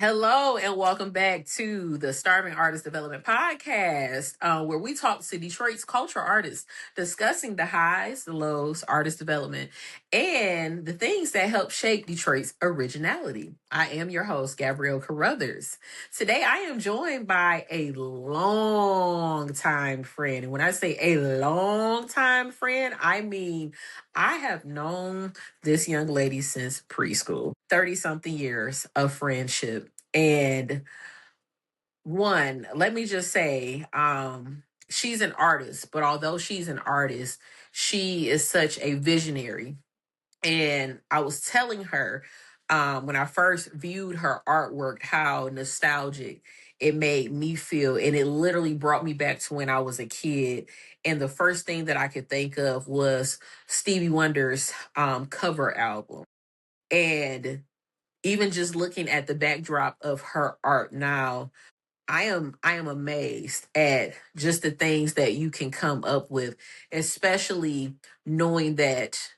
Hello and welcome back to the Starving Artist Development Podcast, where we talk to Detroit's cultural artists, discussing the highs, the lows, artist development, and the things that help shape Detroit's originality. I am your host, Gabrielle Caruthers. Today, I am joined by a long time friend. And when I say a long time friend, I mean I have known this young lady since preschool, 30 something years of friendship. And let me just say, she's an artist, but although she's an artist, she is such a visionary. And I was telling her when I first viewed her artwork how nostalgic it made me feel. And it literally brought me back to when I was a kid. And the first thing that I could think of was Stevie Wonder's cover album. And even just looking at the backdrop of her art now, I am amazed at just the things that you can come up with, especially knowing that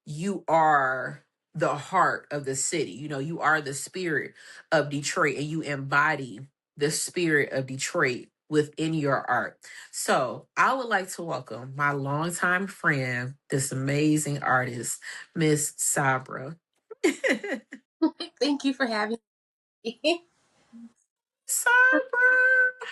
you are the heart of the city. You know, you are the spirit of Detroit and you embody the spirit of Detroit within your art. So I would like to welcome my longtime friend, this amazing artist, Miss Sabra. Thank you for having me. Sabra,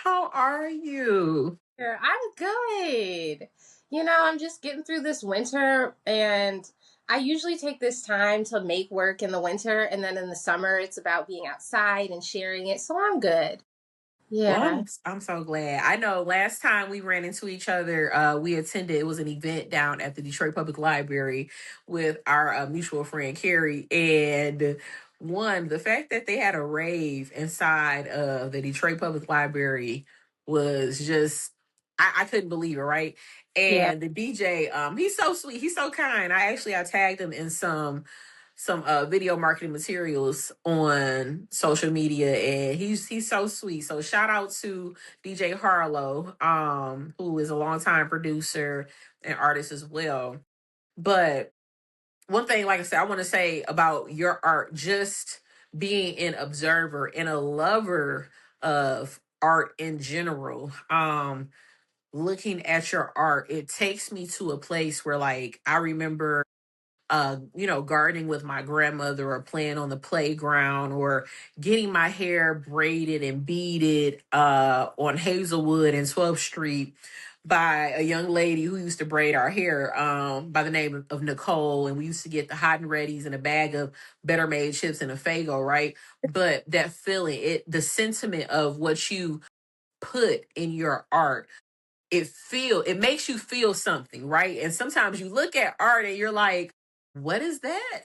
how are you? I'm good. I'm just getting through this winter, and I usually take this time to make work in the winter, and then in the summer, it's about being outside and sharing it. So I'm good. Well, Yeah. I'm so glad. I know last time we ran into each other, we attended, it was an event down at the Detroit Public Library with our mutual friend Carrie. And the fact that they had a rave inside of the Detroit Public Library was just, I couldn't believe it, right? Yeah. And the DJ, he's so sweet, he's so kind. I tagged him in some video marketing materials on social media, and he's so sweet. So shout out to DJ Harlow, who is a longtime producer and artist as well. But one thing, like I said, I want to say about your art, just being an observer and a lover of art in general. Looking at your art, it takes me to a place where, like, I remember gardening with my grandmother or playing on the playground or getting my hair braided and beaded on Hazelwood and 12th Street by a young lady who used to braid our hair by the name of Nicole. And we used to get the hot and readies and a bag of Better Made chips and a Fago, right? But that feeling, the sentiment of what you put in your art, it makes you feel something, right? And sometimes you look at art and you're like, what is that?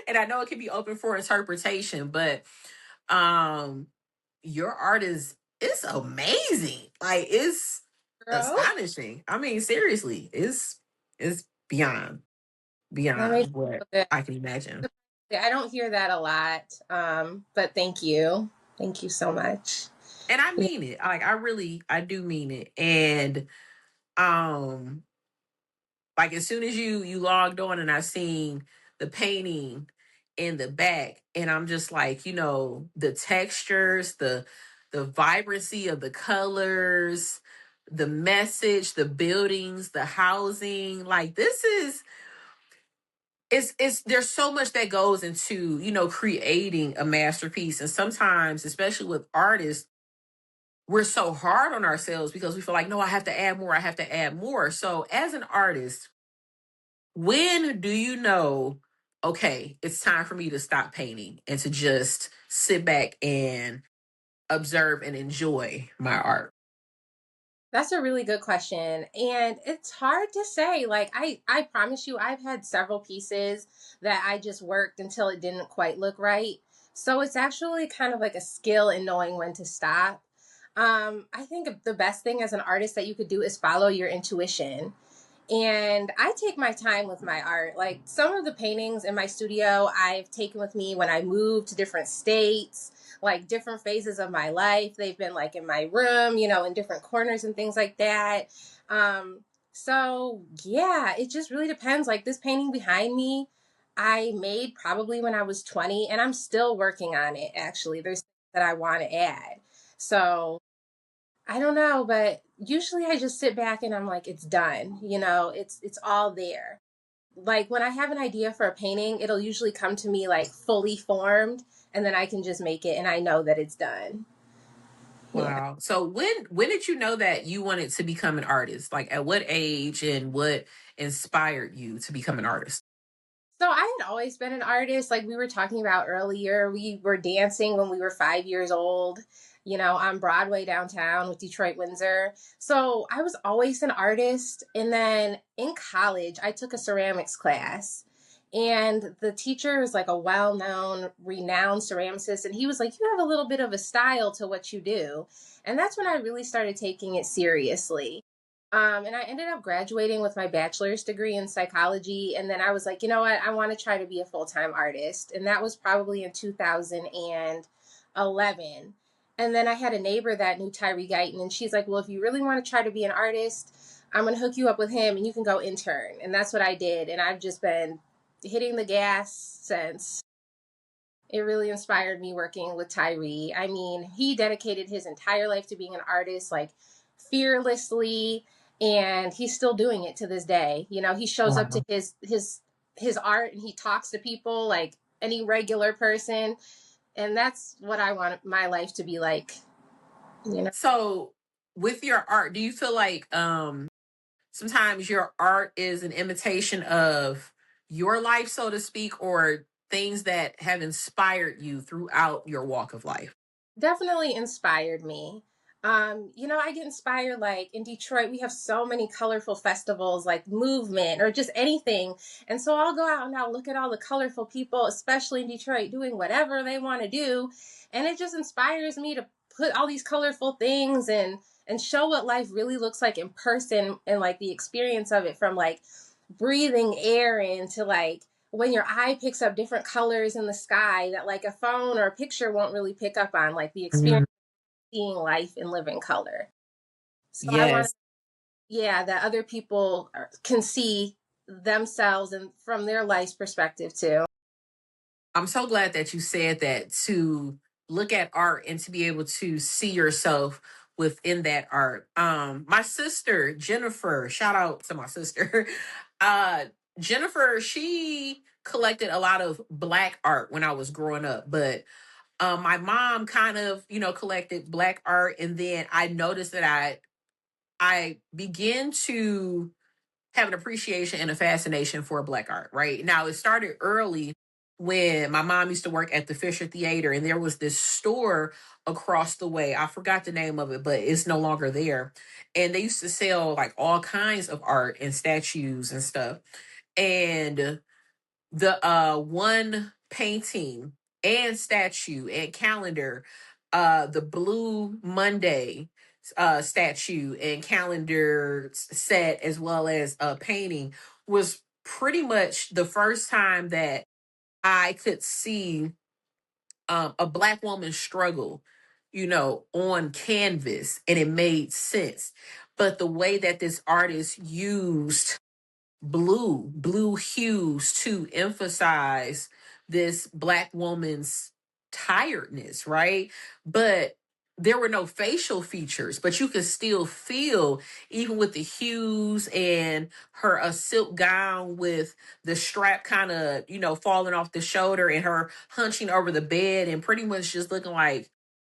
And I know it can be open for interpretation, but um your art is, it's amazing. Like, it's Girl, astonishing. I mean, seriously, it's beyond that makes beyond me what feel good. I can imagine. I don't hear that a lot, but thank you. Thank you so much. And I Yeah. mean it. Like, I do mean it. And um like, as soon as you logged on and I seen the painting in the back, and I'm just like, the textures, the vibrancy of the colors, the message, the buildings, the housing, like, this is, it's there's so much that goes into, creating a masterpiece. And sometimes, especially with artists, we're so hard on ourselves because we feel like, no, I have to add more, I have to add more. So as an artist, when do you know, okay, it's time for me to stop painting and to just sit back and observe and enjoy my art? That's a really good question. And it's hard to say. Like I promise you I've had several pieces that I just worked until it didn't quite look right. So it's actually kind of like a skill in knowing when to stop. I think the best thing as an artist that you could do is follow your intuition. And I take my time with my art. Like some of the paintings in my studio, I've taken with me when I moved to different states, like different phases of my life. They've been like in my room, in different corners and things like that. So yeah, it just really depends. Like this painting behind me, I made probably when I was 20, and I'm still working on it. Actually, there's things that I want to add. So I don't know, but usually I just sit back and I'm like, it's done. It's all there. Like when I have an idea for a painting, it'll usually come to me like fully formed, and then I can just make it and I know that it's done. Yeah. Wow. So when did you know that you wanted to become an artist? Like at what age and what inspired you to become an artist? So I had always been an artist. Like we were talking about earlier, we were dancing when we were 5 years old, on Broadway downtown with Detroit Windsor. So I was always an artist. And then in college, I took a ceramics class. And the teacher is like a well known, renowned ceramicist. And he was like, you have a little bit of a style to what you do. And that's when I really started taking it seriously. And I ended up graduating with my bachelor's degree in psychology. And then I was like, you know what? I want to try to be a full time artist. And that was probably in 2011. And then I had a neighbor that knew Tyree Guyton. And she's like, well, if you really want to try to be an artist, I'm going to hook you up with him and you can go intern. And that's what I did. And I've just been hitting the gas since. It really inspired me working with Tyree. I mean, he dedicated his entire life to being an artist, like fearlessly, and he's still doing it to this day. He shows up to Wow. his art and he talks to people like any regular person, and that's what I want my life to be like. You know. So with your art, do you feel like sometimes your art is an imitation of your life, so to speak, or things that have inspired you throughout your walk of life? Definitely inspired me. I get inspired like in Detroit, we have so many colorful festivals like movement or just anything. And so I'll go out and I'll look at all the colorful people, especially in Detroit, doing whatever they want to do. And it just inspires me to put all these colorful things and show what life really looks like in person and like the experience of it from like breathing air into like when your eye picks up different colors in the sky that like a phone or a picture won't really pick up on, like the experience Mm, of seeing life in living color. So I want, yes. yeah, that other people can see themselves and from their life's perspective too. I'm so glad that you said that, to look at art and to be able to see yourself within that art. My sister, Jennifer, shout out to my sister. Uh Jennifer, she collected a lot of black art when I was growing up, but my mom kind of, collected black art, and then I noticed that I began to have an appreciation and a fascination for black art, right? Now, it started early when my mom used to work at the Fisher Theater, and there was this store across the way. I forgot the name of it, but it's no longer there. And they used to sell like all kinds of art and statues and stuff. And the one painting and statue and calendar, the Blue Monday statue and calendar set, as well as a painting, was pretty much the first time that I could see a black woman struggle, on canvas, and it made sense. But the way that this artist used blue hues to emphasize this black woman's tiredness, right? But there were no facial features, but you could still feel, even with the hues and her a silk gown with the strap kind of, falling off the shoulder, and her hunching over the bed and pretty much just looking like,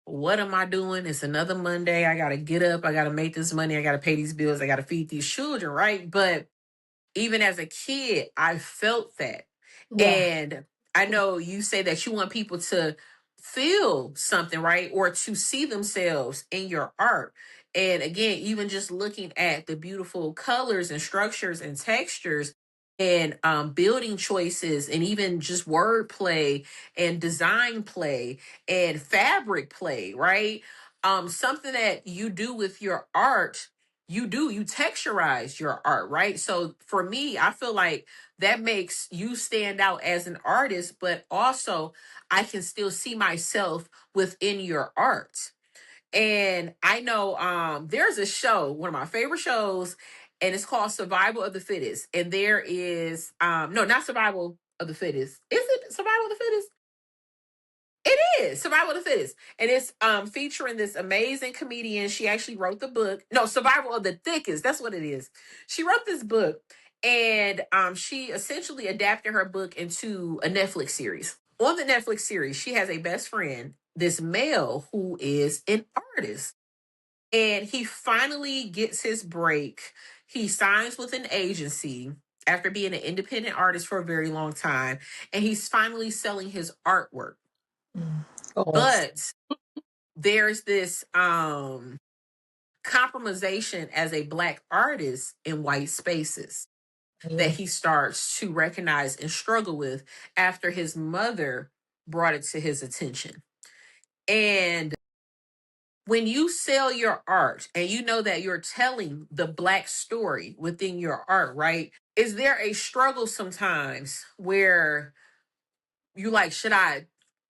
what am I doing? It's another Monday. I got to get up. I got to make this money. I got to pay these bills. I got to feed these children, right? But even as a kid, I felt that. Yeah. And I know you say that you want people to feel something, right? Or to see themselves in your art. And again, even just looking at the beautiful colors and structures and textures and building choices, and even just word play and design play and fabric play, right? Something that you do with your art, you texturize your art, right? So for me, I feel like that makes you stand out as an artist, but also I can still see myself within your art. And I know there's a show, one of my favorite shows, and it's called Survival of the Fittest. And there is no, not Survival of the Fittest. Is it Survival of the Fittest? It is Survival of the Fittest, and it's featuring this amazing comedian. She actually wrote the book. No, Survival of the Thickest. That's what it is. She wrote this book, and she essentially adapted her book into a Netflix series. On the Netflix series, she has a best friend, this male who is an artist, and he finally gets his break. He signs with an agency after being an independent artist for a very long time, and he's finally selling his artwork. Goals. But there's this compromisation as a Black artist in white spaces that he starts to recognize and struggle with after his mother brought it to his attention. And when you sell your art and you know that you're telling the Black story within your art, right? Is there a struggle sometimes where you like, should I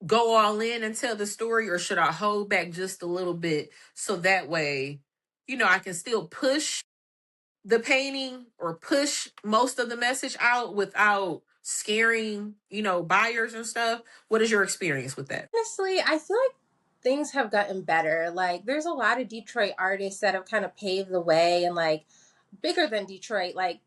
go all in and tell the story, or should I hold back just a little bit so that way, I can still push the painting or push most of the message out without scaring, buyers and stuff? What is your experience with that? Honestly, I feel like things have gotten better. Like, there's a lot of Detroit artists that have kind of paved the way, and like bigger than Detroit. Like,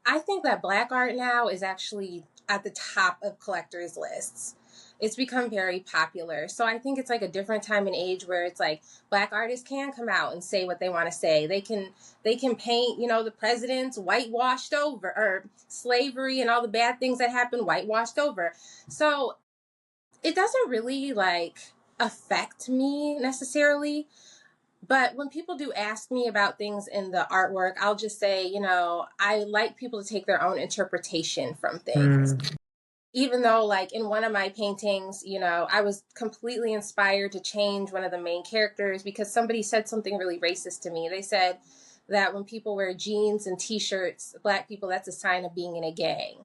I think that Black art now is actually at the top of collectors' lists. It's become very popular. So I think it's like a different time and age where it's like Black artists can come out and say what they want to say. They can paint, the presidents whitewashed over, or slavery and all the bad things that happened whitewashed over. So it doesn't really like affect me necessarily. But when people do ask me about things in the artwork, I'll just say, I like people to take their own interpretation from things. Even though, like, in one of my paintings, I was completely inspired to change one of the main characters because somebody said something really racist to me. They said that when people wear jeans and t-shirts, Black people, that's a sign of being in a gang.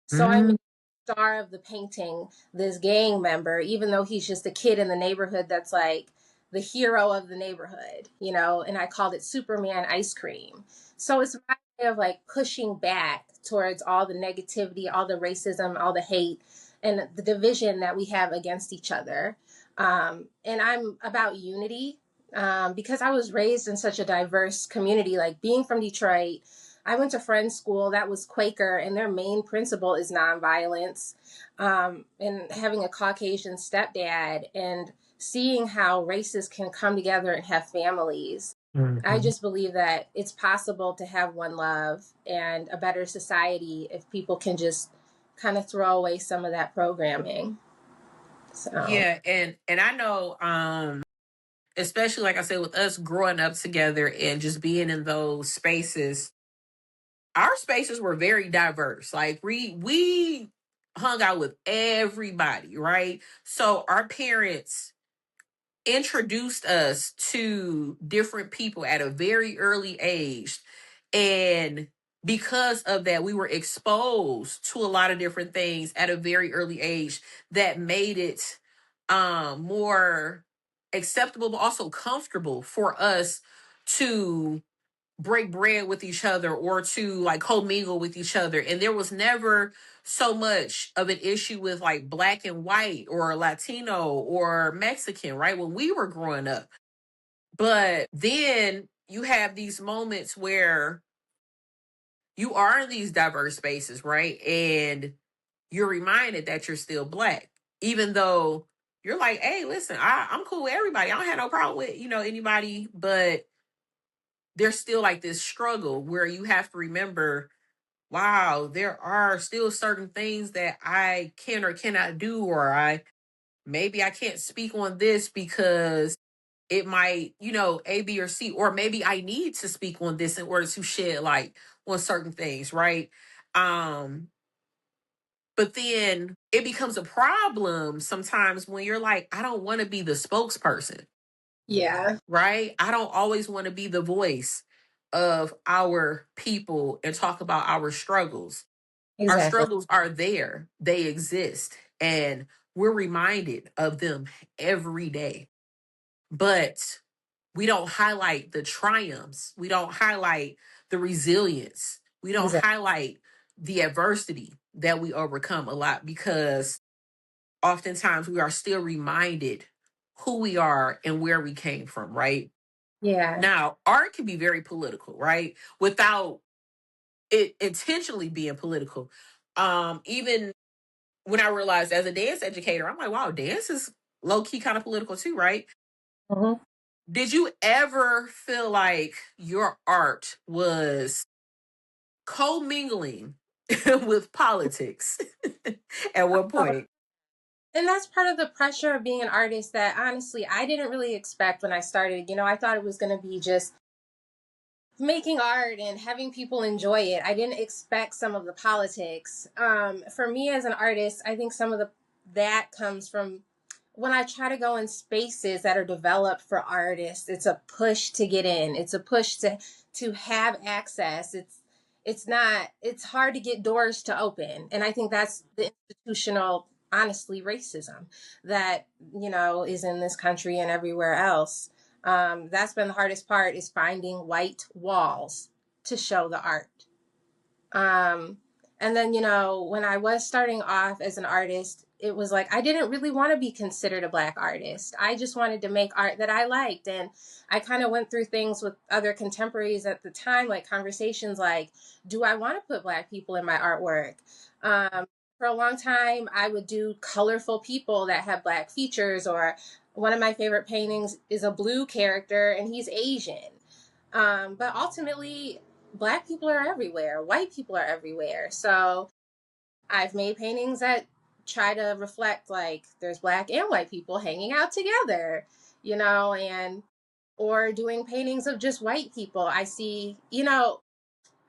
So I made the star of the painting this gang member, even though he's just a kid in the neighborhood that's like the hero of the neighborhood, and I called it Superman Ice Cream. So it's my way of like pushing back towards all the negativity, all the racism, all the hate, and the division that we have against each other. And I'm about unity because I was raised in such a diverse community, like being from Detroit. I went to Friends School that was Quaker, and their main principle is nonviolence. And having a Caucasian stepdad and seeing how races can come together and have families. I just believe that it's possible to have one love and a better society if people can just kind of throw away some of that programming. So Yeah, and I know, especially like I said, with us growing up together and just being in those spaces, our spaces were very diverse. Like we hung out with everybody, right? So our parents introduced us to different people at a very early age. And because of that, we were exposed to a lot of different things at a very early age that made it more acceptable, but also comfortable for us to break bread with each other or to like commingle with each other. And there was never so much of an issue with like Black and white or Latino or Mexican, right? When we were growing up. But then you have these moments where you are in these diverse spaces, right? And you're reminded that you're still Black, even though you're like, hey, listen, I'm cool with everybody. I don't have no problem with, anybody, but there's still like this struggle where you have to remember, wow, there are still certain things that I can or cannot do, or maybe I can't speak on this because it might, A, B, or C, or maybe I need to speak on this in order to shed light on certain things, right? But then it becomes a problem sometimes when you're like, I don't want to be the spokesperson. yeah, Right? I don't always want to be the voice of our people and talk about our struggles. Our exactly. struggles are there, they exist, and we're reminded of them every day. But we don't highlight the triumphs, we don't highlight the resilience, we don't Exactly. highlight the adversity that we overcome a lot, because oftentimes we are still reminded who we are and where we came from, right? Yeah. Now, art can be very political, right? Without it intentionally being political. Even when I realized as a dance educator, I'm like, wow, dance is low key kind of political too, right? Hmm. Did you ever feel like your art was commingling with politics at one point? And that's part of the pressure of being an artist that honestly I didn't really expect when I started. I thought it was going to be just making art and having people enjoy it. I didn't expect some of the politics. For me as an artist, I think some of that comes from when I try to go in spaces that are developed for artists. It's a push to get in. It's a push to have access. It's hard to get doors to open. And I think that's the institutional, honestly, racism that, is in this country and everywhere else. That's been the hardest part, is finding white walls to show the art. Um, and then, when I was starting off as an artist, it was like I didn't really want to be considered a Black artist. I just wanted to make art that I liked. And I kind of went through things with other contemporaries at the time, like conversations like, do I want to put Black people in my artwork? Um, for a long time, I would do colorful people that have Black features, or one of my favorite paintings is a blue character and he's Asian. But ultimately, Black people are everywhere, white people are everywhere. So I've made paintings that try to reflect like there's Black and white people hanging out together, and or doing paintings of just white people. I see,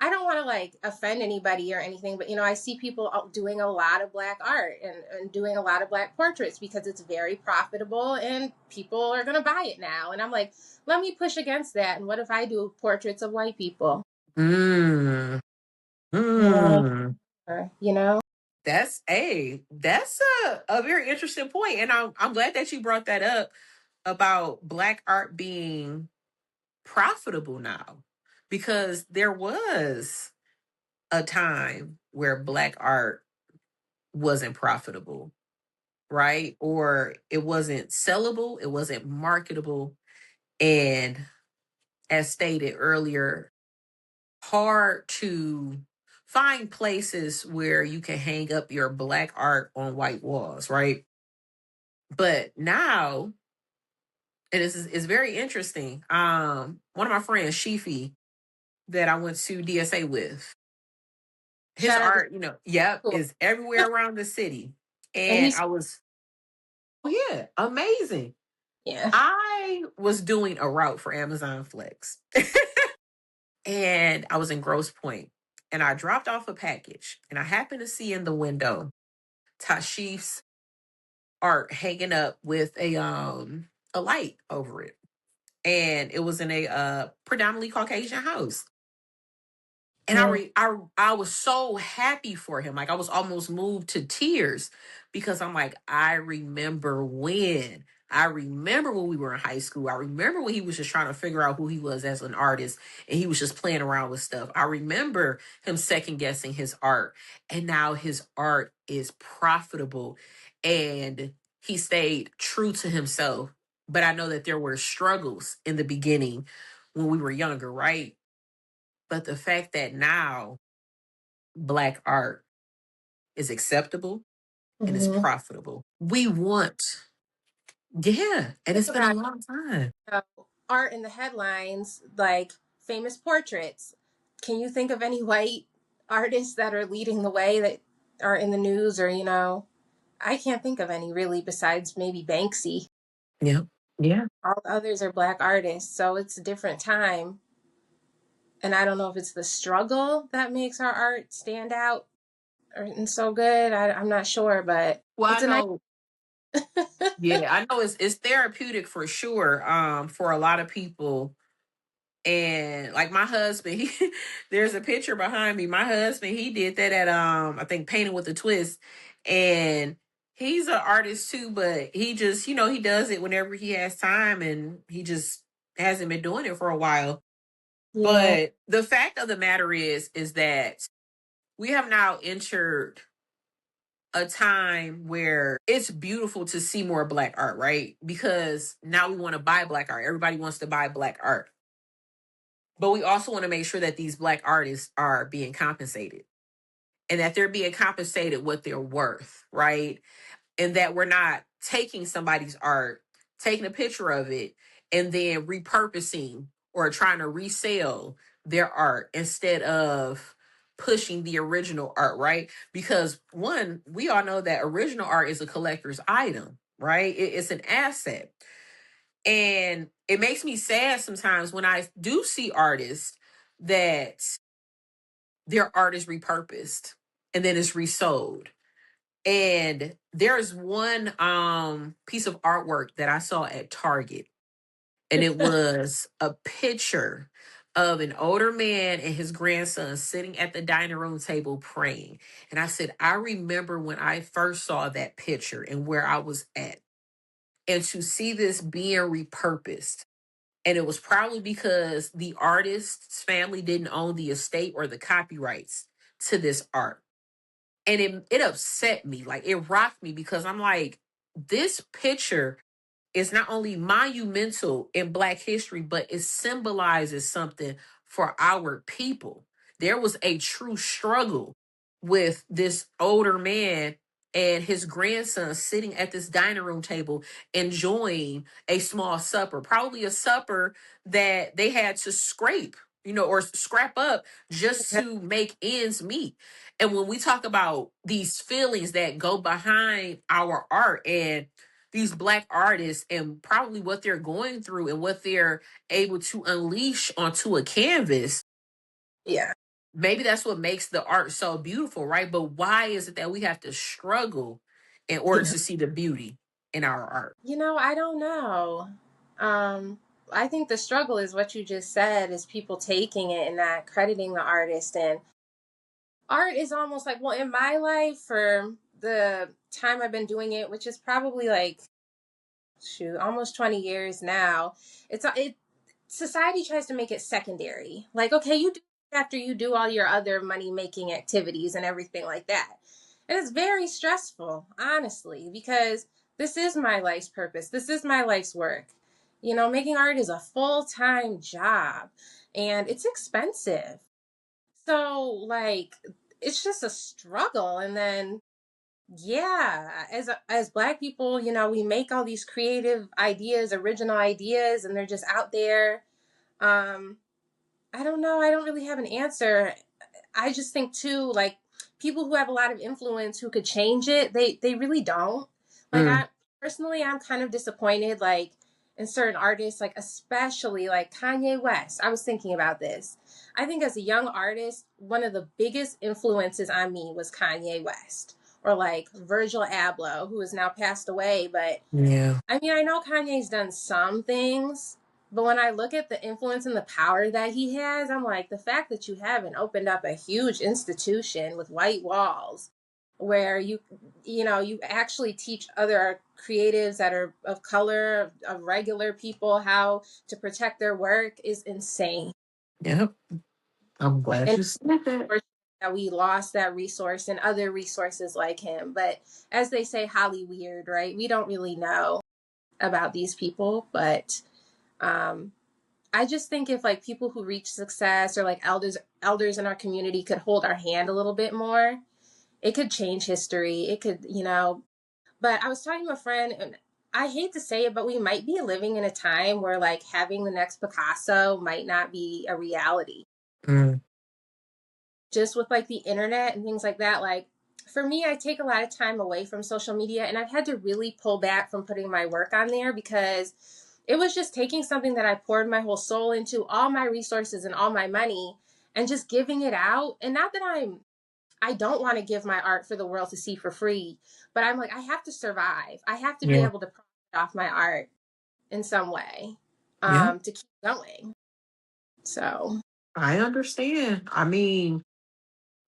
I don't want to like offend anybody or anything, but I see people doing a lot of Black art and doing a lot of Black portraits because it's very profitable and people are going to buy it now. And I'm like, let me push against that. And what if I do portraits of white people? Mm. Yeah. Mm. You know? That's a very interesting point, and I'm glad that you brought that up about Black art being profitable now, because there was a time where Black art wasn't profitable, right? Or it wasn't sellable, it wasn't marketable, and as stated earlier, hard to find places where you can hang up your Black art on white walls, right? But now, and this is very interesting. One of my friends, Shifi, that I went to DSA with, his Shout out to art, yep, school. is everywhere around the city. And And I was, oh yeah, amazing. yeah. I was doing a route for Amazon Flex, and I was in Grosse Pointe, and I dropped off a package, and I happened to see in the window Tashif's art hanging up with a light over it, and it was in a predominantly Caucasian house. And Yeah. I was so happy for him. Like I was almost moved to tears, because I'm like, I remember when we were in high school. I remember when he was just trying to figure out who he was as an artist and he was just playing around with stuff. I remember him second guessing his art, and now his art is profitable, and he stayed true to himself. But I know that there were struggles in the beginning when we were younger, right? But the fact that now Black art is acceptable and is Mm-hmm. profitable, we want, yeah, and Think it's been a about long time. art in the headlines, like famous portraits. Can you think of any white artists that are leading the way that are in the news, or I can't think of any really besides maybe Banksy. Yeah, yeah. All the others are Black artists, so it's a different time. And I don't know if it's the struggle that makes our art stand out and so good. I'm not sure, but Well, I it's a nice. know. Yeah, I know it's therapeutic for sure. For a lot of people, and like my husband, he there's a picture behind me. My husband, he did that at I think Painting with a Twist, and he's an artist too, but he just he does it whenever he has time, and he just hasn't been doing it for a while. Yeah. But the fact of the matter is that we have now entered a time where it's beautiful to see more Black art, right? Because now we want to buy Black art. Everybody wants to buy Black art. But we also want to make sure that these Black artists are being compensated and that they're being compensated what they're worth, right? And that we're not taking somebody's art, taking a picture of it, and then repurposing or trying to resell their art instead of pushing the original art, right? Because one, we all know that original art is a collector's item, right? It's an asset. And it makes me sad sometimes when I do see artists that their art is repurposed and then it's resold. And there's one piece of artwork that I saw at Target, and it was a picture of an older man and his grandson sitting at the dining room table praying. And I said, I remember when I first saw that picture and where I was at. And to see this being repurposed, and it was probably because the artist's family didn't own the estate or the copyrights to this art. And it upset me. Like, it rocked me because I'm like, this picture is not only monumental in Black history, but it symbolizes something for our people. There was a true struggle with this older man and his grandson sitting at this dining room table enjoying a small supper, probably a supper that they had to scrape, or scrap up just to make ends meet. And when we talk about these feelings that go behind our art and these Black artists and probably what they're going through and what they're able to unleash onto a canvas, Yeah. maybe that's what makes the art so beautiful, right? But why is it that we have to struggle in order to see the beauty in our art? I don't know. I think the struggle is what you just said, is people taking it and not crediting the artist. And art is almost like, well, in my life, for the time I've been doing it, which is probably like, shoot, almost 20 years now, it society tries to make it secondary. Like, okay, you do it after you do all your other money making activities and everything like that. And it's very stressful, honestly, because this is my life's purpose. This is my life's work. Making art is a full-time job and it's expensive. So, like, it's just a struggle. And then, yeah, as Black people, we make all these creative ideas, original ideas, and they're just out there. um I don't know. I don't really have an answer. I just think too, like, people who have a lot of influence who could change it, they really don't. Like, Mm, I personally, I'm kind of disappointed, like, in certain artists, like especially like Kanye West. I was thinking about this. I think as a young artist, one of the biggest influences on me was Kanye West, or like Virgil Abloh, who is now passed away. But yeah. I mean, I know Kanye's done some things, but when I look at the influence and the power that he has, I'm like, the fact that you haven't opened up a huge institution with white walls where you actually teach other creatives that are of color, of regular people, how to protect their work is insane. Yep. I'm glad And you said that. that we lost that resource and other resources like him. But as they say, Holly weird, right? We don't really know about these people, but um I just think if like people who reach success, or like elders in our community, could hold our hand a little bit more, it could change history. It could, but I was talking to a friend, and I hate to say it, but we might be living in a time where like having the next Picasso might not be a reality. Mm, Just with like the internet and things like that. Like, for me, I take a lot of time away from social media, and I've had to really pull back from putting my work on there, because it was just taking something that I poured my whole soul into, all my resources and all my money, and just giving it out. And not that I don't want to give my art for the world to see for free, but I'm like, I have to survive. I have to be yeah. able to profit off my art in some way, Yeah. to keep going. So, I understand. I mean,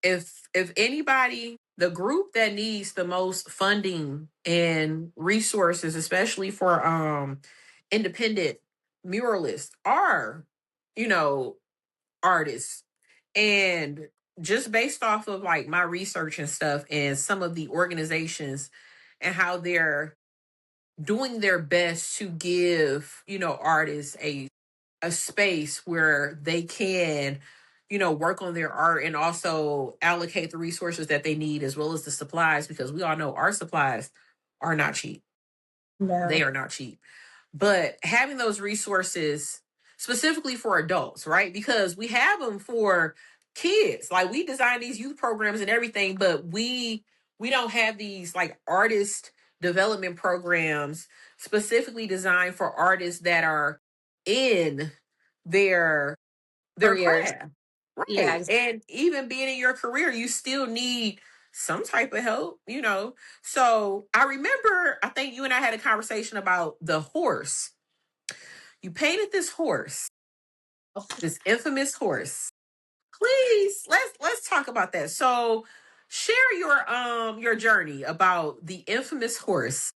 if anybody, the group that needs the most funding and resources, especially for independent muralists, are, you know artists. And just based off of like my research and stuff and some of the organizations and how they're doing their best to give, artists a space where they can, work on their art and also allocate the resources that they need as well as the supplies, because we all know art supplies are not cheap. No. They are not cheap. But having those resources specifically for adults, right? Because we have them for kids. Like we design these youth programs and everything, but we don't have these like artist development programs specifically designed for artists that are in their Careers. craft. Yeah, Right. And even being in your career, you still need some type of help. So I remember, I think you and I had a conversation about the horse. You painted this infamous horse. Please, let's talk about that. So share your journey about the infamous horse.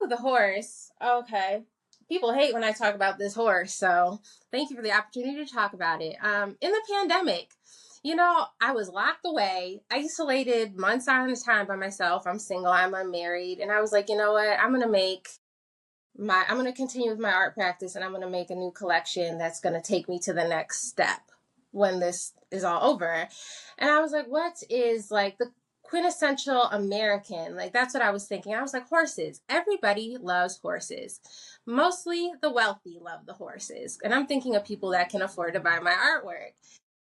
the horse. Okay. People hate when I talk about this horse, so thank you for the opportunity to talk about it. In the pandemic, I was locked away, isolated months on a time by myself. I'm single, I'm unmarried, and I was like, you know what? I'm gonna continue with my art practice, and I'm gonna make a new collection that's gonna take me to the next step when this is all over. And I was like, what is like the quintessential American? Like that's what I was thinking. I was like, horses. Everybody loves horses. Mostly the wealthy love the horses. And I'm thinking of people that can afford to buy my artwork.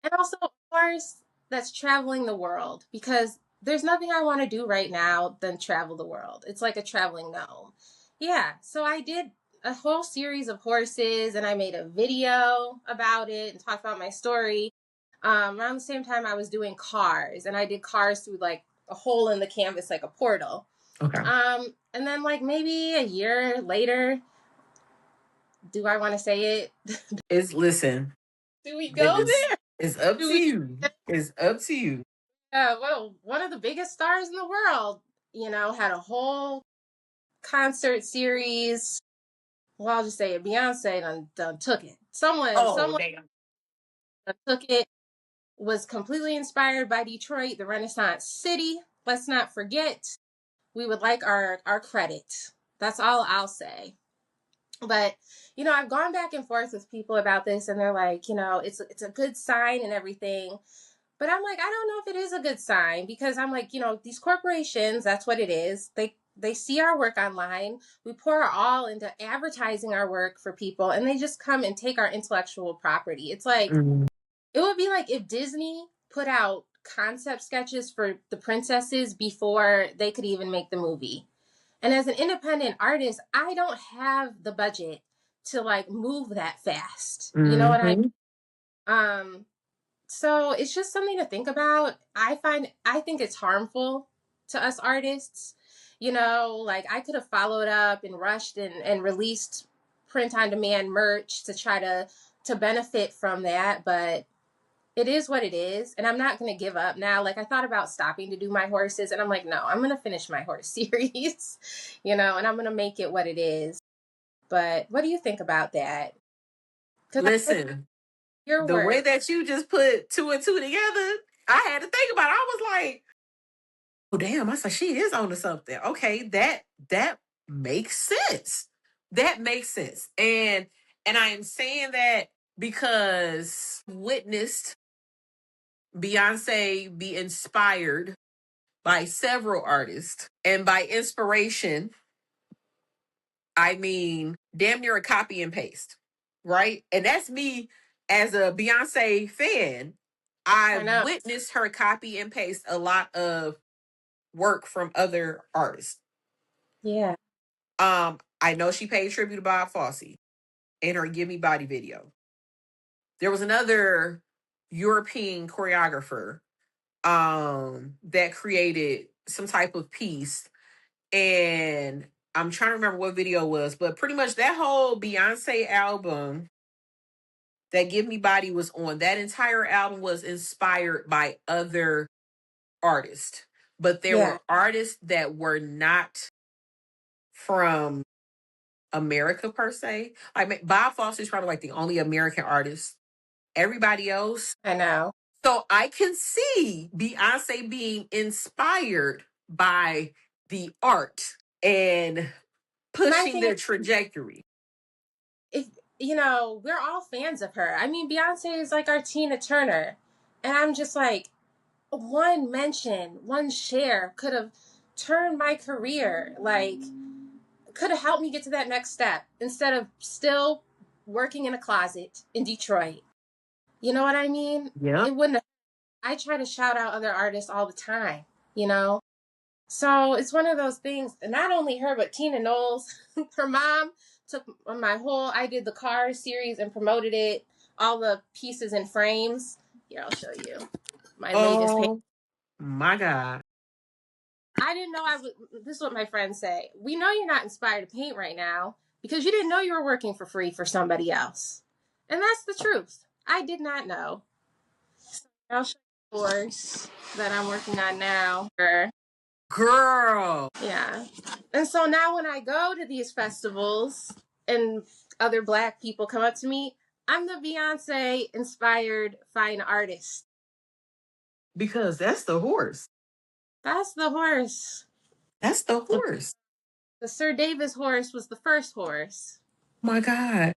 And also, of course, that's traveling the world, because there's nothing I want to do right now than travel the world. It's like a traveling gnome. Yeah, so I did a whole series of horses, and I made a video about it and talked about my story. Around the same time, I was doing cars, and I did cars through like a hole in the canvas, like a portal. Okay. And then like maybe a year later, do I want to say it? Listen, Do we it go is there? it's up Do to we? you. It's up to you. Well, one of the biggest stars in the world, had a whole concert series. Well, I'll just say it. Beyonce done took it. Someone Oh, damn. done took it. Was completely inspired by Detroit, the Renaissance city. Let's not forget. We would like our credit. That's all I'll say. But I've gone back and forth with people about this, and they're like, it's a good sign and everything. But I'm like, I don't know if it is a good sign, because I'm like, these corporations, that's what it is. They see our work online. We pour our all into advertising our work for people, and they just come and take our intellectual property. It's like, Mm. it would be like if Disney put out concept sketches for the princesses before they could even make the movie. And as an independent artist, I don't have the budget to like move that fast. You know what I Mm-hmm. So it's just something to think about. I think it's harmful to us artists. Like I could have followed up and rushed and released print on demand merch to try to benefit from that, but it is what it is, and I'm not going to give up now. Like I thought about stopping to do my horses, and I'm like, no, I'm going to finish my horse series, and I'm going to make it what it is. But what do you think about that? Because Listen, your the way work, that you just put two and two together, I had to think about it. I was like, oh damn, I said she is onto something. Okay, that makes sense. That makes sense. And I am saying that because witnessed Beyonce be inspired by several artists. And by inspiration, I mean damn near a copy and paste. Right? And that's me as a Beyonce fan. I I've know. witnessed her copy and paste a lot of work from other artists. Yeah, I know she paid tribute to Bob Fosse in her Give Me Body video. There was another European choreographer that created some type of piece, and I'm trying to remember what video it was, but pretty much that whole Beyonce album that Give Me Body was on, that entire album was inspired by other artists. But there yeah, were artists that were not from America per se. Like Bob Fosse is probably like the only American artist. Everybody else I know. So I can see Beyonce being inspired by the art and My pushing thing is, their trajectory. if we're all fans of her. I mean, Beyonce is like our Tina Turner. And I'm just like, one mention, one share could have turned my career, like, could have helped me get to that next step instead of still working in a closet in Detroit. You know what I mean? Yeah. It wouldn't have, I try to shout out other artists all the time, you know? So it's one of those things, not only her, but Tina Knowles, her mom took my whole, I did the Cars series and promoted it, all the pieces and frames. Here, I'll show you my latest paint. Oh my God. I didn't know I would, this is what my friends say. We know you're not inspired to paint right now because you didn't know you were working for free for somebody else. And that's the truth. I did not know. I'll show you the course that I'm working on now. Girl. Yeah. And so now when I go to these festivals and other Black people come up to me, I'm the Beyonce inspired fine artist. Because that's the horse. That's the horse. That's the horse. The Sir Davis horse was the first horse. Oh my God.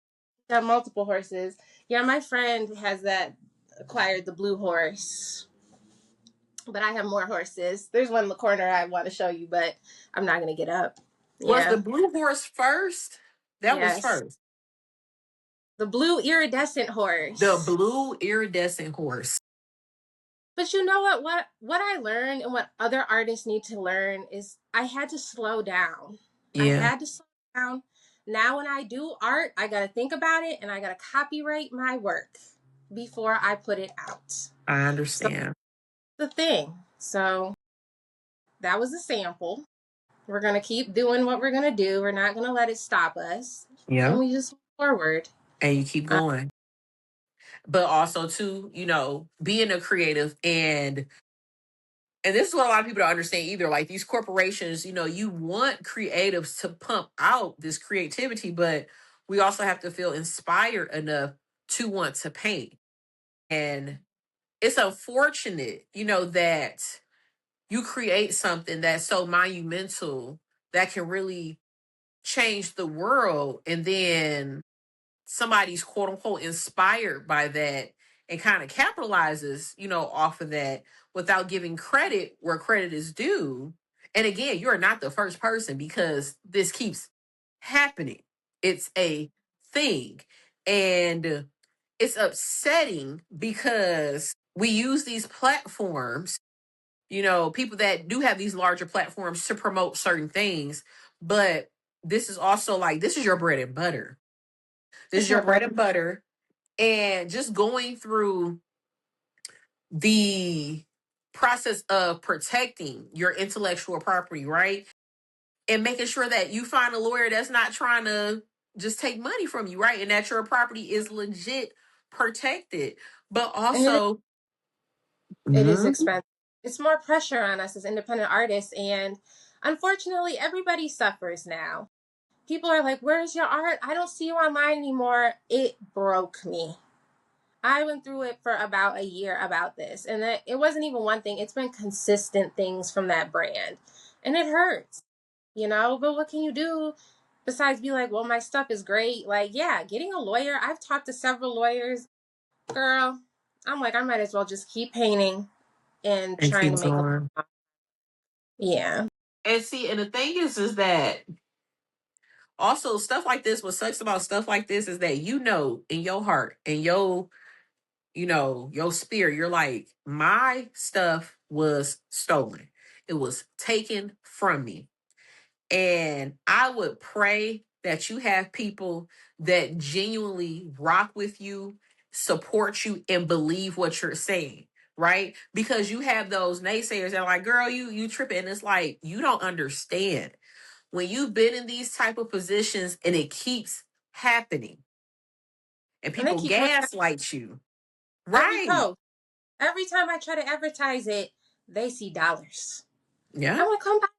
Got multiple horses. Yeah, my friend has acquired the blue horse. But I have more horses. There's one in the corner I want to show you, but I'm not going to get up. Was the Yeah. blue horse first? That was Yes. first. The blue iridescent horse. The blue iridescent horse. But you know what? What I learned and what other artists need to learn is I had to slow down. I Yeah. had to slow down. Now when I do art, I got to think about it and I got to copyright my work before I put it out. I understand. So, the thing. So that was a sample. We're going to keep doing what we're going to do. We're not going to let it stop us. Yeah. And we just move forward. And you keep going. But also too, being a creative and this is what a lot of people don't understand either. Like these corporations, you want creatives to pump out this creativity, but we also have to feel inspired enough to want to paint. And it's unfortunate, that you create something that's so monumental that can really change the world, and then somebody's quote unquote inspired by that and kind of capitalizes, off of that without giving credit where credit is due. And again, you're not the first person because this keeps happening. It's a thing. And it's upsetting because we use these platforms, people that do have these larger platforms to promote certain things, but this is also like, this is your bread and butter. This It's is your my bread bread. and butter. And just going through the process of protecting your intellectual property, right? And making sure that you find a lawyer that's not trying to just take money from you, right? And that your property is legit protected. But And also, it is Mhm. expensive. It's more pressure on us as independent artists. And unfortunately, everybody suffers now. People are like, where's your art? I don't see you online anymore. It broke me. I went through it for about a year about this. And it wasn't even one thing. It's been consistent things from that brand. And it hurts, But what can you do besides be like, well, my stuff is great? Like, yeah, getting a lawyer. I've talked to several lawyers. Girl, I'm like, I might as well just keep painting and And trying keep to make a, going. yeah. And see, and the thing is that also stuff like this, what sucks about stuff like this is that in your heart and your spirit, you're like, my stuff was stolen. It was taken from me. And I would pray that you have people that genuinely rock with you, support you, and believe what you're saying, right? Because you have those naysayers that are like, girl, you tripping. And it's like, you don't understand. When you've been in these type of positions and it keeps happening and And they people keep coming back gaslight you, every right? post. Every time I try to advertise it, they see dollars. Yeah. I'm like, come back,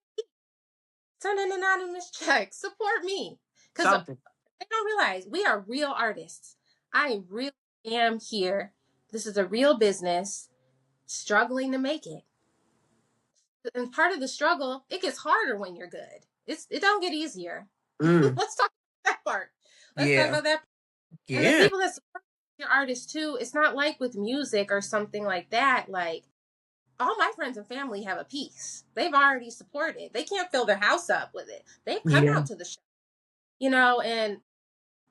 send an anonymous check, support me. Because Something. they don't realize we are real artists. I really am here. This is a real business. struggling to make it. And part of the struggle, it gets harder when you're good. It don't get easier. Let's talk about that part. Let's talk Yeah. about that. And the Yeah. people that support your artists too, it's not like with music or something like that. Like, all my friends and family have a piece. They've already supported. They can't fill their house up with it. They've come Yeah. out to the show, you know, and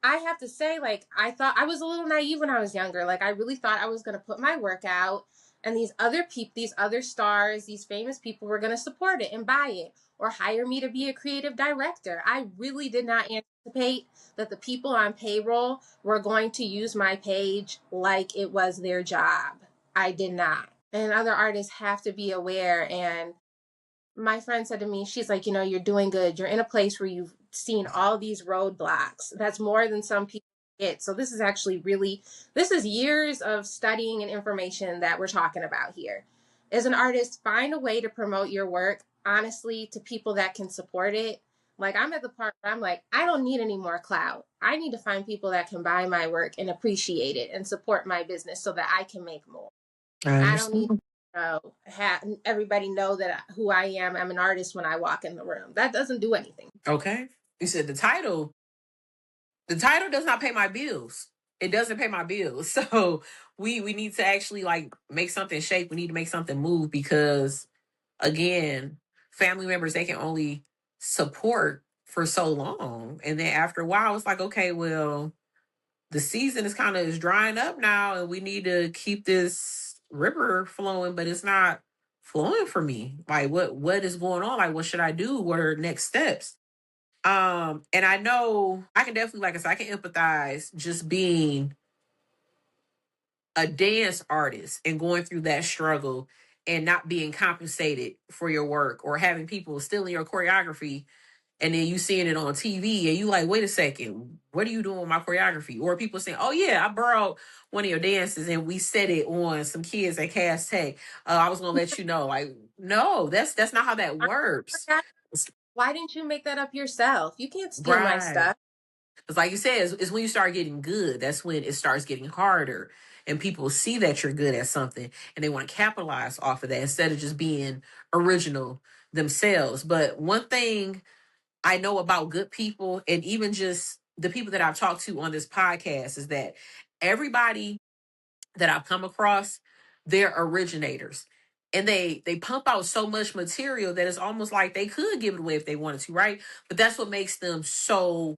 I have to say, like, I thought I was a little naive when I was younger. Like, I really thought I was going to put my work out, and these other people, these other stars, these famous people were going to support it and buy it or hire me to be a creative director. I really did not anticipate that the people on payroll were going to use my page like it was their job. I did not. And other artists have to be aware. And my friend said to me, she's like, you're doing good. You're in a place where you've seen all these roadblocks. That's more than some people get. So this is actually this is years of studying and information that we're talking about here. As an artist, find a way to promote your work, honestly, to people that can support it. Like, I'm at the part where I'm like, I don't need any more clout. I need to find people that can buy my work and appreciate it and support my business so that I can make more. I I don't need understand. have everybody know that who I am. I'm an artist when I walk in the room. That doesn't do anything. Okay. You said the title does not pay my bills. It doesn't pay my bills. So we need to actually like make something shake. We need to make something move because again, family members, they can only support for so long. And then after a while, it's like, okay, well, the season is kind of is drying up now and we need to keep this river flowing, but it's not flowing for me. Like what is going on? Like what should I do? What are next steps? And I know I can definitely, like I said, I can empathize just being a dance artist and going through that struggle and not being compensated for your work or having people stealing your choreography and then you seeing it on TV and you like, wait a second, what are you doing with my choreography? Or people saying, oh yeah, I borrowed one of your dances and we set it on some kids at Cass Tech. I was gonna let you know. Like, no, that's not how that works. It's, Why didn't you make that up yourself? You can't steal my right. stuff. Because like you said, it's when you start getting good, that's when it starts getting harder. And people see that you're good at something and they want to capitalize off of that instead of just being original themselves. But one thing I know about good people and even just the people that I've talked to on this podcast is that everybody that I've come across, they're originators. And they pump out so much material that it's almost like they could give it away if they wanted to, right? But that's what makes them so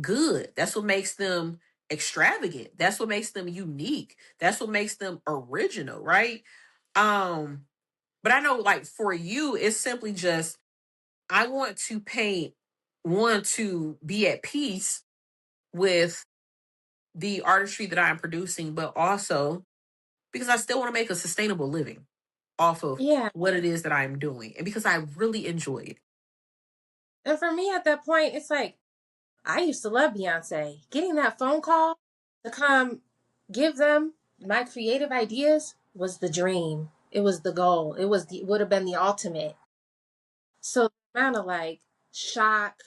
good. That's what makes them extravagant. That's what makes them unique. That's what makes them original, right? Um, but I know like for you, it's simply just I want to paint, one, to be at peace with the artistry that I'm producing, but also because I still want to make a sustainable living off of Yeah. what it is that I'm doing. And because I really enjoy it. And for me at that point, it's like, I used to love Beyonce. Getting that phone call to come give them my creative ideas was the dream. It was the goal. Would have been the ultimate. So the amount of like shock,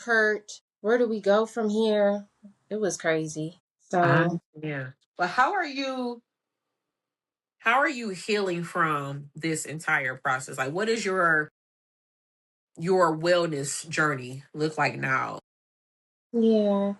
hurt, where do we go from here? It was crazy. So Yeah. But how are you healing from this entire process? Like what is your wellness journey look like now? yeah.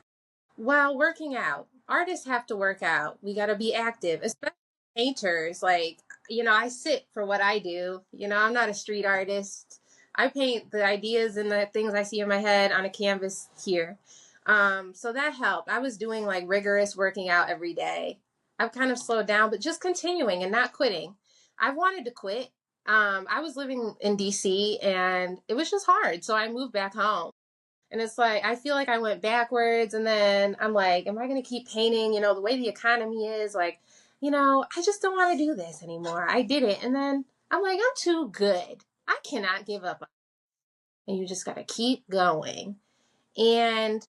While working out, artists have to work out. We got to be active, especially painters. Like, I sit for what I do. I'm not a street artist. I paint the ideas and the things I see in my head on a canvas here. So that helped. I was doing like rigorous working out every day. I've kind of slowed down, but just continuing and not quitting. I wanted to quit. I was living in DC and it was just hard. So I moved back home. And it's like, I feel like I went backwards. And then I'm like, am I going to keep painting? The way the economy is, like, I just don't want to do this anymore. I did it. And then I'm like, I'm too good. I cannot give up. And you just got to keep going. And,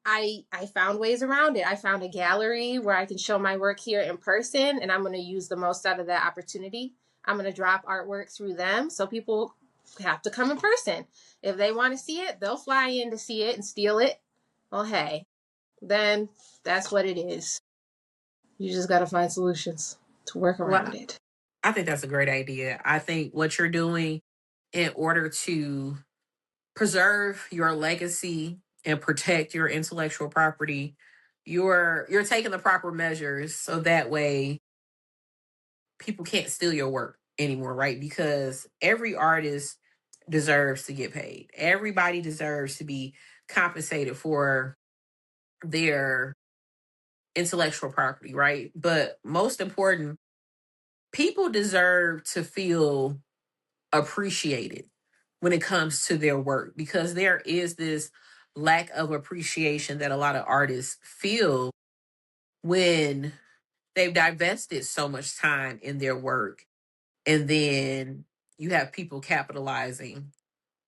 I found ways around it. I found a gallery where I can show my work here in person. And I'm going to use the most out of that opportunity. I'm going to drop artwork through them so people have to come in person. If they want to see it, they'll fly in to see it and steal it. Well, hey, then that's what it is. You just got to find solutions. to work Well, around it. I think that's a great idea. I think what you're doing in order to preserve your legacy and protect your intellectual property, you're taking the proper measures so that way people can't steal your work anymore, right? Because every artist deserves to get paid. Everybody deserves to be compensated for their intellectual property, right? But most important, people deserve to feel appreciated when it comes to their work because there is this lack of appreciation that a lot of artists feel when they've divested so much time in their work, and then you have people capitalizing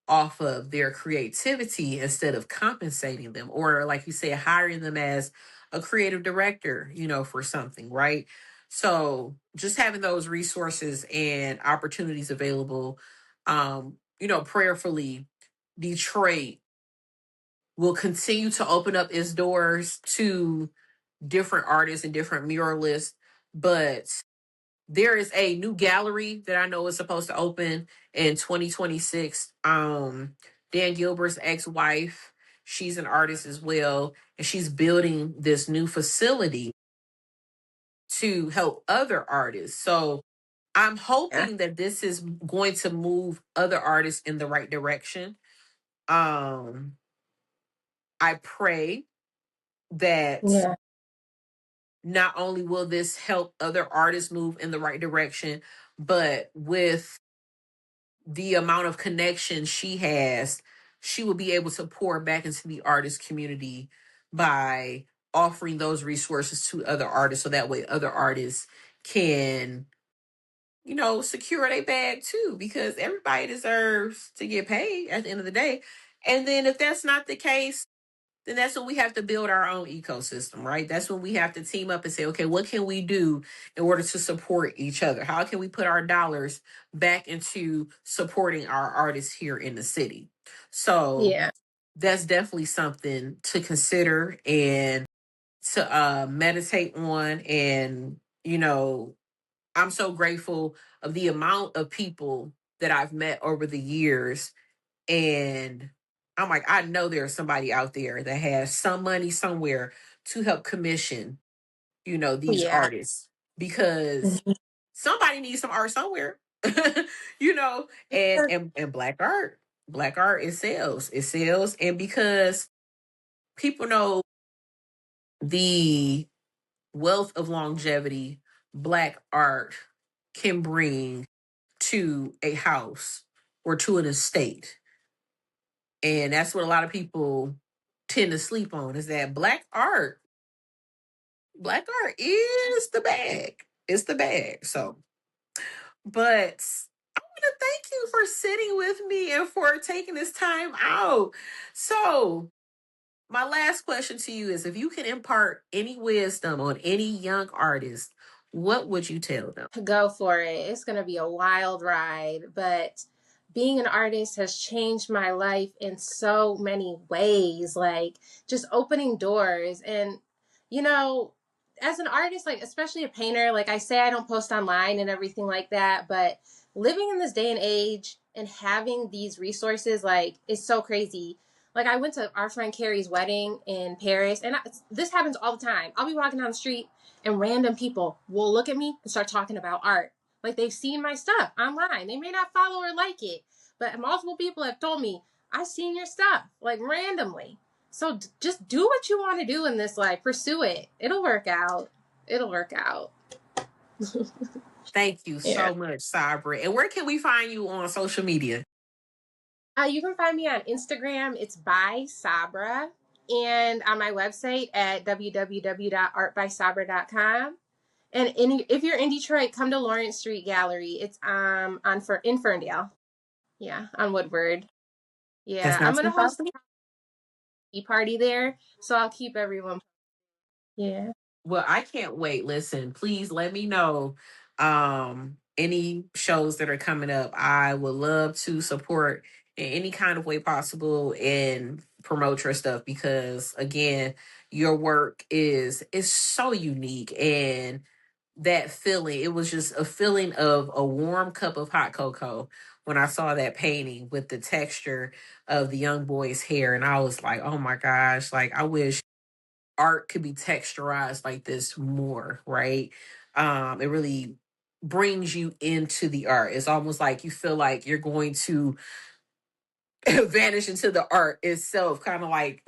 off of their creativity instead of compensating them, or like you said, hiring them as a creative director, for something, right? So just having those resources and opportunities available, prayerfully, Detroit will continue to open up its doors to different artists and different muralists. But there is a new gallery that I know is supposed to open in 2026. Dan Gilbert's ex-wife, she's an artist as well, and she's building this new facility to help other artists. So I'm Yeah. hoping that this is going to move other artists in the right direction. Um, I pray that Yeah. not only will this help other artists move in the right direction, but with the amount of connection she has, she will be able to pour back into the artist community by offering those resources to other artists so that way other artists can, secure their bag too, because everybody deserves to get paid at the end of the day. And then if that's not the case, then that's when we have to build our own ecosystem, right? That's when we have to team up and say, okay, what can we do in order to support each other? How can we put our dollars back into supporting our artists here in the city? So Yeah. that's definitely something to consider and to meditate on. And, I'm so grateful of the amount of people that I've met over the years, and I'm like, I know there's somebody out there that has some money somewhere to help commission, these Yeah. artists, because Mhm. somebody needs some art somewhere. you know, and black art, it sells. It sells. And because people know the wealth of longevity black art can bring to a house or to an estate. And that's what a lot of people tend to sleep on, is that black art is the bag. It's the bag. So, but I want to thank you for sitting with me and for taking this time out. So, my last question to you is, if you can impart any wisdom on any young artist, what would you tell them? Go for it. It's going to be a wild ride, but being an artist has changed my life in so many ways, like just opening doors. And, you know, as an artist, like especially a painter, like I say, I don't post online and everything like that, but living in this day and age and having these resources, like, is so crazy. Like, I went to our friend Carrie's wedding in Paris, and this happens all the time. I'll be walking down the street and random people will look at me and start talking about art. Like, they've seen my stuff online. They may not follow or like it, but multiple people have told me, I've seen your stuff, like randomly. So just do what you want to do in this life. Pursue it. It'll work out. It'll work out. Thank you Yeah. so much, Sabra. And where can we find you on social media? You can find me on Instagram. It's by Sabra. And on my website at www.artbysabra.com. And if you're in Detroit, come to Lawrence Street Gallery. It's in Ferndale. Yeah, on Woodward. That's Yeah, I'm not too gonna far host from me. a party there, so I'll keep everyone. Yeah. Well, I can't wait. Listen, please let me know any shows that are coming up. I would love to support in any kind of way possible and promote your stuff, because again, your work is so unique, and that feeling. It was just a feeling of a warm cup of hot cocoa when I saw that painting with the texture of the young boy's hair. And I was like, oh my gosh, like I wish art could be texturized like this more, right? It really brings you into the art. It's almost like you feel like you're going to vanish into the art itself, kind of like,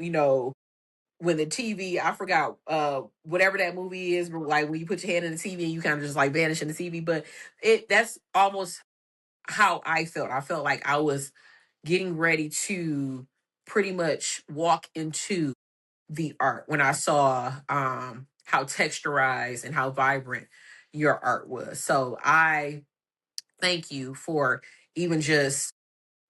when the TV, I forgot whatever that movie is, but like when you put your hand in the TV and you kind of just like vanish in the TV. But that's almost how I felt. I felt like I was getting ready to pretty much walk into the art when I saw how texturized and how vibrant your art was. So I thank you for even just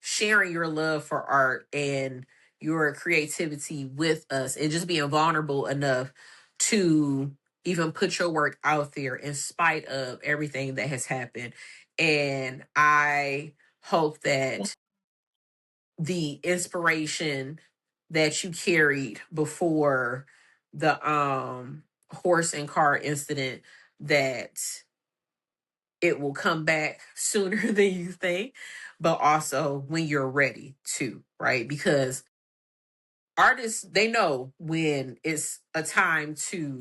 sharing your love for art and your creativity with us and just being vulnerable enough to even put your work out there in spite of everything that has happened. And I hope that the inspiration that you carried before the horse and car incident, that it will come back sooner than you think, but also when you're ready to, right? Because artists, they know when it's a time to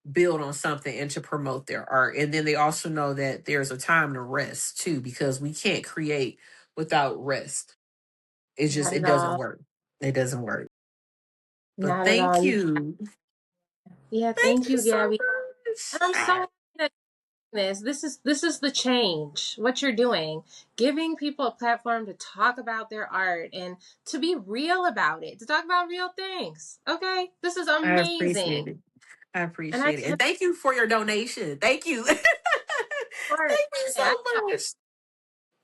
build on something and to promote their art. And then they also know that there's a time to rest too, because we can't create without rest. Not It at doesn't all. work. It doesn't work. But Not at thank all. you. Yeah, Thank thank you you, so Gabby. much. And I'm so happy that this is the change. What you're doing, giving people a platform to talk about their art and to be real about it, to talk about real things. Okay, this is I appreciate amazing, it. I and I appreciate it. And can't thank you for your donation. Thank you. Thank afford. you I so much.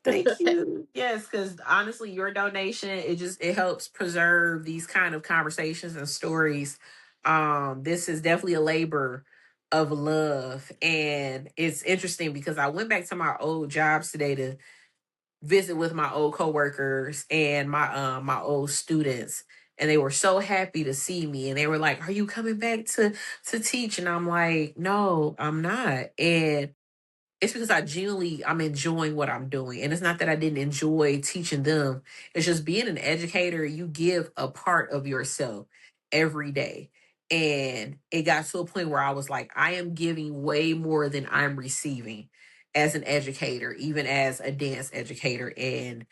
Thank you. Yes, because honestly, your donation, it helps preserve these kind of conversations and stories. This is definitely a labor of love. And it's interesting because I went back to my old jobs today to visit with my old coworkers and my old students, and they were so happy to see me, and they were like, are you coming back to teach? And I'm like, no, I'm not. And it's because I'm enjoying what I'm doing. And it's not that I didn't enjoy teaching them. It's just being an educator, you give a part of yourself every day. And it got to a point where I was like, I am giving way more than I'm receiving as an educator, even as a dance educator. And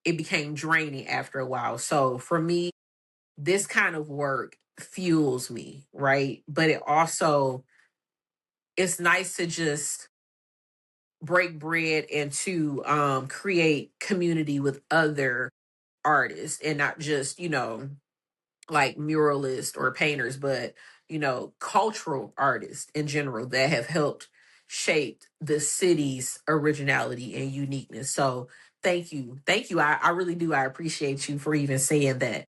it became draining after a while. So for me, this kind of work fuels me, right? But it's nice to just break bread and to create community with other artists and not just like muralists or painters, but cultural artists in general that have helped shape the city's originality and uniqueness. So thank you, I really do, I appreciate you for even saying that.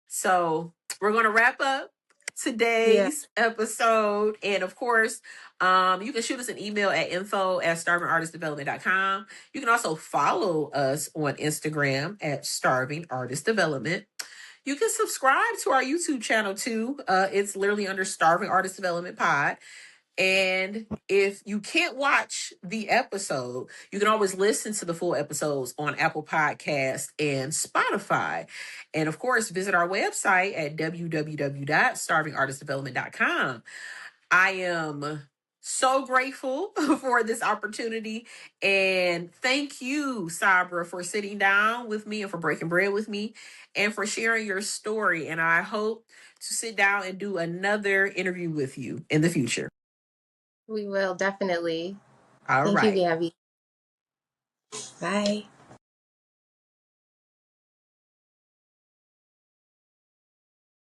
So we're going to wrap up Yeah, today's episode. And of course, you can shoot us an email at info@starvingartistdevelopment.com. You can also follow us on Instagram at Starving Artist Development. You can subscribe to our YouTube channel too. It's literally under Starving Artist Development Pod. And if you can't watch the episode, you can always listen to the full episodes on Apple Podcasts and Spotify. And of course, visit our website at www.starvingartistdevelopment.com. I am so grateful for this opportunity. And thank you, Sabra, for sitting down with me and for breaking bread with me and for sharing your story. And I hope to sit down and do another interview with you in the future. we will definitely. All Thank you, right. Gabby. Bye.